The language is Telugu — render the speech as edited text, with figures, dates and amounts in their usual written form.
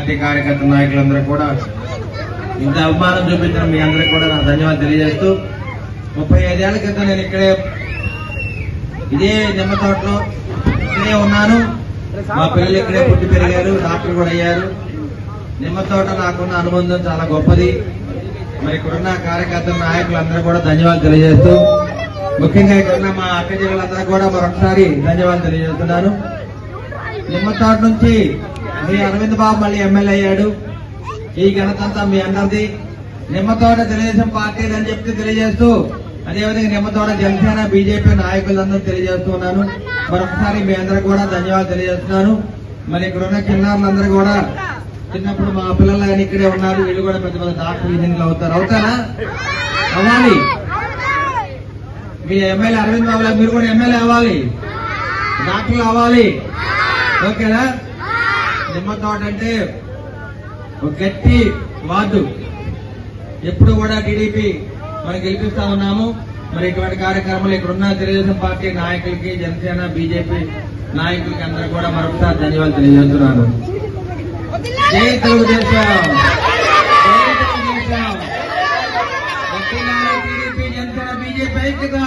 పార్టీ కార్యకర్త నాయకులందరూ కూడా ఇంత అభిమానం చూపించిన మీ అందరికీ కూడా నా ధన్యవాదాలు తెలియజేస్తూ 35 ఏళ్ల క్రితం నేను ఇదే నిమ్మ తోటలో ఇక్కడే ఉన్నాను. మా పిల్లలు ఇక్కడే పుట్టి పెరిగారు, డాక్టర్ కూడా అయ్యారు. నిమ్మ తోట నాకున్న అనుబంధం చాలా గొప్పది. మరి ఇక్కడున్న కార్యకర్త నాయకులందరూ కూడా ధన్యవాదాలు తెలియజేస్తూ, ముఖ్యంగా ఇక్కడున్న మా అక్క చెల్లెలందరూ కూడా మరొకసారి ధన్యవాదాలు తెలియజేస్తున్నాను. నిమ్మ తోట నుంచి మీ అరవింద్ బాబు మళ్ళీ ఎమ్మెల్యే అయ్యాడు. ఈ ఘనతంతా మీ అందరిది. నిమ్మ తోట తెలుగుదేశం పార్టీ అని చెప్తే తెలియజేస్తూ, అదేవిధంగా నిమ్మ తోట జనసేన బీజేపీ నాయకులందరూ తెలియజేస్తున్నాను. మరొకసారి మీ అందరూ కూడా ధన్యవాదాలు తెలియజేస్తున్నాను. మరి ఇక్కడ ఉన్న చిన్నారులందరూ కూడా చిన్నప్పుడు మా పిల్లలు కానీ ఇక్కడే ఉన్నారు. వీళ్ళు కూడా పెద్ద పెద్ద డాక్టర్ ఇంజనీర్లు అవుతారా? అవ్వాలి. మీ ఎమ్మెల్యే అరవింద్ బాబులా మీరు కూడా ఎమ్మెల్యే అవ్వాలి, డాక్టర్లు అవ్వాలి. ఓకేనా? నిమ్మ తోట అంటే ఒక గట్టి వార్డు. ఎప్పుడు కూడా టీడీపీ మనం గెలిపిస్తా ఉన్నాము. మరి ఇటువంటి కార్యక్రమాలు ఇక్కడున్న తెలుగుదేశం పార్టీ నాయకులకి, జనసేన బీజేపీ నాయకులకి అందరూ కూడా మరొకసారి ధన్యవాదాలు తెలియజేస్తున్నాను. జై తెలుగుదేశం, టీడీపీ, జనసేన బీజేపీ ఐక్యత.